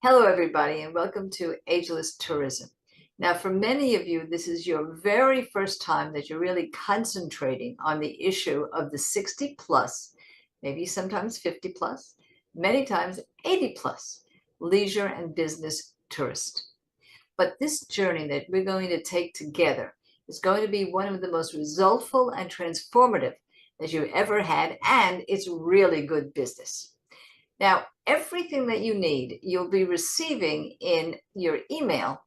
Hello, everybody, and welcome to Ageless Tourism. Now, for many of you, this is your very first time that you're really concentrating on the issue of the 60 plus, maybe sometimes 50 plus, many times 80 plus leisure and business tourist. But this journey that we're going to take together is going to be one of the most resultful and transformative that you've ever had, and it's really good business. Now, everything that you need, you'll be receiving in your email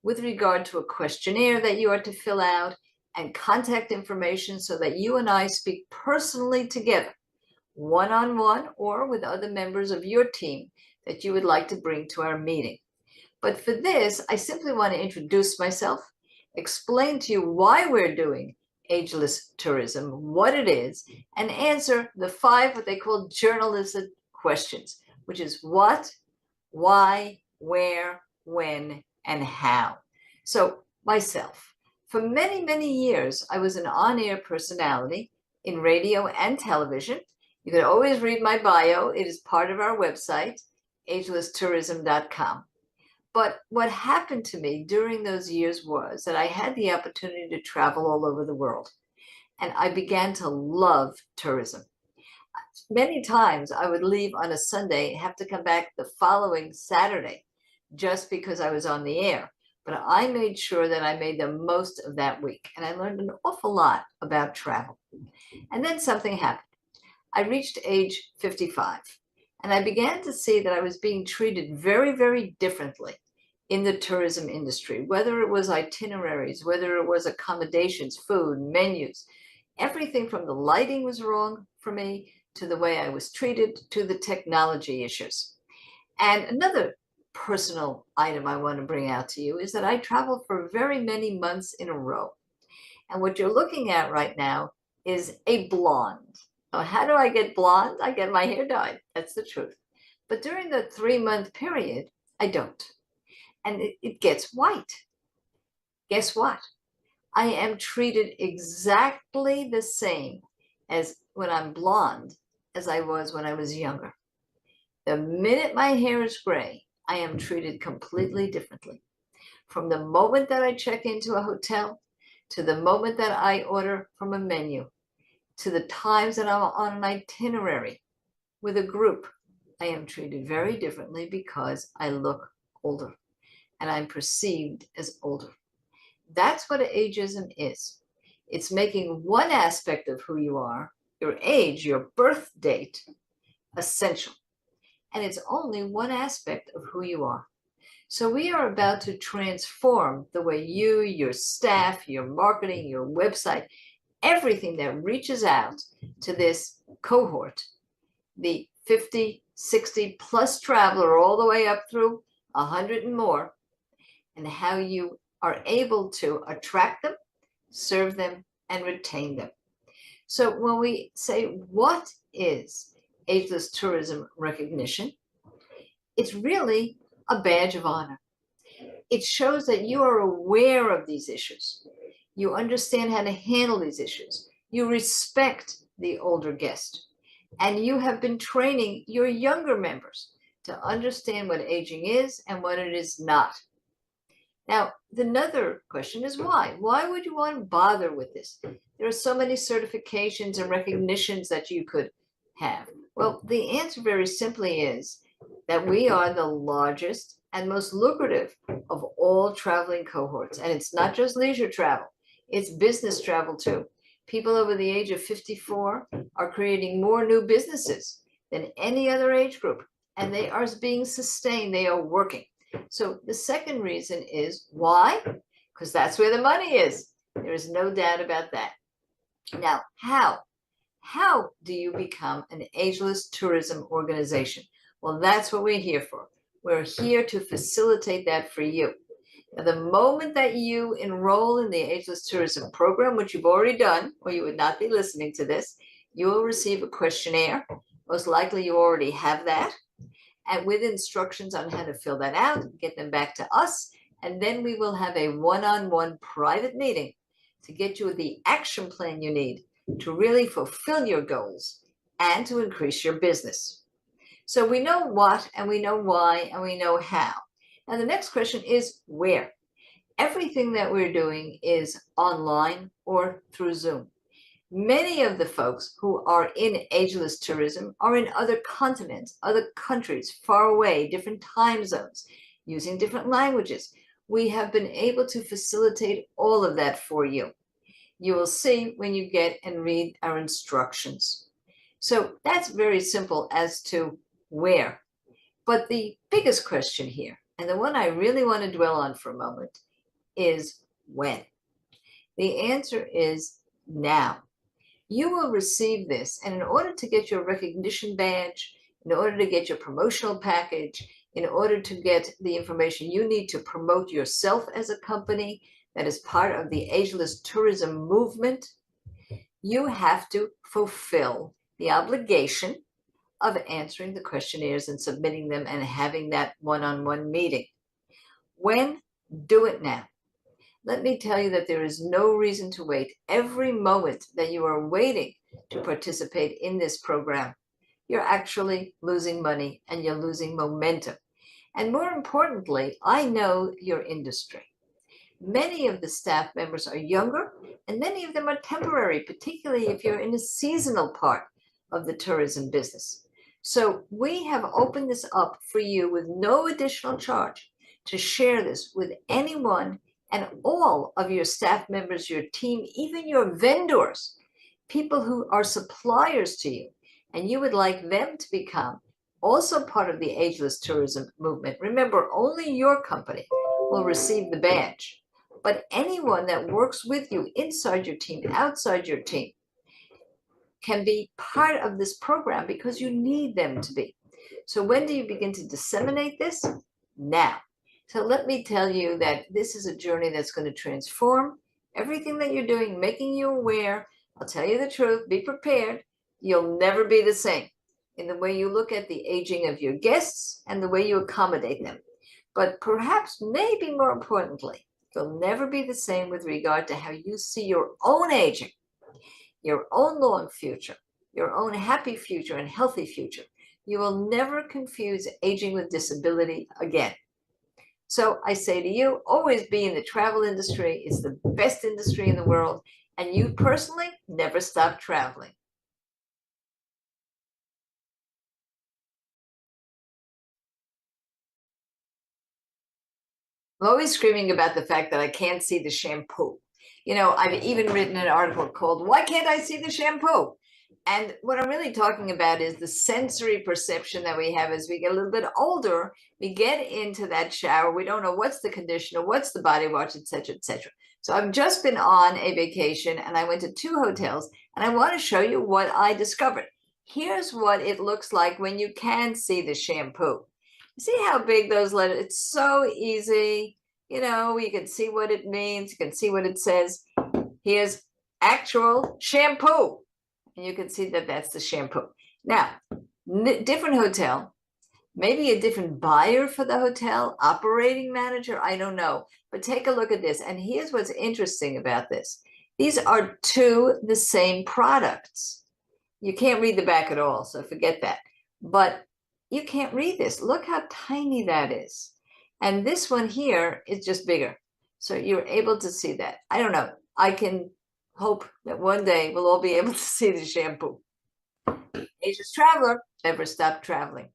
with regard to a questionnaire that you are to fill out and contact information so that you and I speak personally together, one-on-one or with other members of your team that you would like to bring to our meeting. But for this, I simply want to introduce myself, explain to you why we're doing Ageless Tourism, what it is, and answer the 5 what they call journalistic questions, which is what, why, where, when, and how. So myself, for many, many years, I was an on-air personality in radio and television. You can always read my bio. It is part of our website, agelesstourism.com. But what happened to me during those years was that I had the opportunity to travel all over the world, and I began to love tourism. Many times I would leave on a Sunday and have to come back the following Saturday just because I was on the air. But I made sure that I made the most of that week, and I learned an awful lot about travel. And then something happened. I reached age 55, and I began to see that I was being treated very, very differently in the tourism industry, whether it was itineraries, whether it was accommodations, food, menus. Everything from the lighting was wrong for me, to the way I was treated, to the technology issues. And another personal item I want to bring out to you is that I traveled for very many months in a row. And what you're looking at right now is a blonde. Now, how do I get blonde? I get my hair dyed. That's the truth. But during the 3-month period, I don't. And it gets white. Guess what? I am treated exactly the same as when I'm blonde as I was when I was younger. The minute my hair is gray, I am treated completely differently. From the moment that I check into a hotel, to the moment that I order from a menu, to the times that I'm on an itinerary with a group, I am treated very differently because I look older and I'm perceived as older. That's what ageism is. It's making one aspect of who you are, your age, your birth date, essential. And it's only one aspect of who you are. So we are about to transform the way you, your staff, your marketing, your website, everything that reaches out to this cohort, the 50, 60 plus traveler all the way up through 100 and more, and how you are able to attract them, serve them, and retain them. So when we say, what is Ageless Tourism recognition? It's really a badge of honor. It shows that you are aware of these issues. You understand how to handle these issues. You respect the older guest. And you have been training your younger members to understand what aging is and what it is not. Now, another question is why? Why would you want to bother with this? There are so many certifications and recognitions that you could have. Well, the answer very simply is that we are the largest and most lucrative of all traveling cohorts. And it's not just leisure travel, it's business travel too. People over the age of 54 are creating more new businesses than any other age group, and they are being sustained, they are working. So the second reason is why? Because that's where the money is. There is no doubt about that. Now, how? How do you become an ageless tourism organization? Well, that's what we're here for. We're here to facilitate that for you. Now, the moment that you enroll in the Ageless Tourism program, which you've already done, or you would not be listening to this, you will receive a questionnaire. Most likely you already have that. And with instructions on how to fill that out, get them back to us, and then we will have a one-on-one private meeting to get you the action plan you need to really fulfill your goals and to increase your business. So we know what, and we know why, and we know how. Now, the next question is where? Everything that we're doing is online or through Zoom. Many of the folks who are in ageless tourism are in other continents, other countries, far away, different time zones, using different languages. We have been able to facilitate all of that for you. You will see when you get and read our instructions. So that's very simple as to where. But the biggest question here, and the one I really want to dwell on for a moment, is when. The answer is now. You will receive this, and in order to get your recognition badge, in order to get your promotional package, in order to get the information you need to promote yourself as a company that is part of the Ageless Tourism movement, you have to fulfill the obligation of answering the questionnaires and submitting them and having that one-on-one meeting. When? Do it now. Let me tell you that there is no reason to wait. Every moment that you are waiting to participate in this program, you're actually losing money and you're losing momentum. And more importantly, I know your industry. Many of the staff members are younger, and many of them are temporary, particularly if you're in a seasonal part of the tourism business. So we have opened this up for you with no additional charge to share this with anyone and all of your staff members, your team, even your vendors, people who are suppliers to you, and you would like them to become also part of the ageless tourism movement. Remember, only your company will receive the badge, but anyone that works with you inside your team, outside your team, can be part of this program because you need them to be. So when do you begin to disseminate this? Now. So let me tell you that this is a journey that's going to transform everything that you're doing, making you aware. I'll tell you the truth, be prepared. You'll never be the same in the way you look at the aging of your guests and the way you accommodate them. But perhaps, maybe more importantly, you'll never be the same with regard to how you see your own aging, your own long future, your own happy future and healthy future. You will never confuse aging with disability again. So I say to you, always be in the travel industry. It's the best industry in the world. And you personally, never stop traveling. I'm always screaming about the fact that I can't see the shampoo. I've even written an article called, Why Can't I See the Shampoo? And what I'm really talking about is the sensory perception that we have as we get a little bit older. We get into that shower. We don't know what's the conditioner, what's the body wash, et cetera, et cetera. So I've just been on a vacation and I went to 2 hotels and I want to show you what I discovered. Here's what it looks like when you can see the shampoo. See how big those letters, it's so easy. You can see what it means. You can see what it says. Here's actual shampoo. And you can see that that's the shampoo. Now, different hotel, maybe a different buyer for the hotel, operating manager, I don't know. But take a look at this. And here's what's interesting about this. These are 2 the same products. You can't read the back at all, so forget that. But you can't read this. Look how tiny that is. And this one here is just bigger. So you're able to see that. I don't know. I can hope that one day we'll all be able to see the shampoo. Ageless traveler, never stop traveling.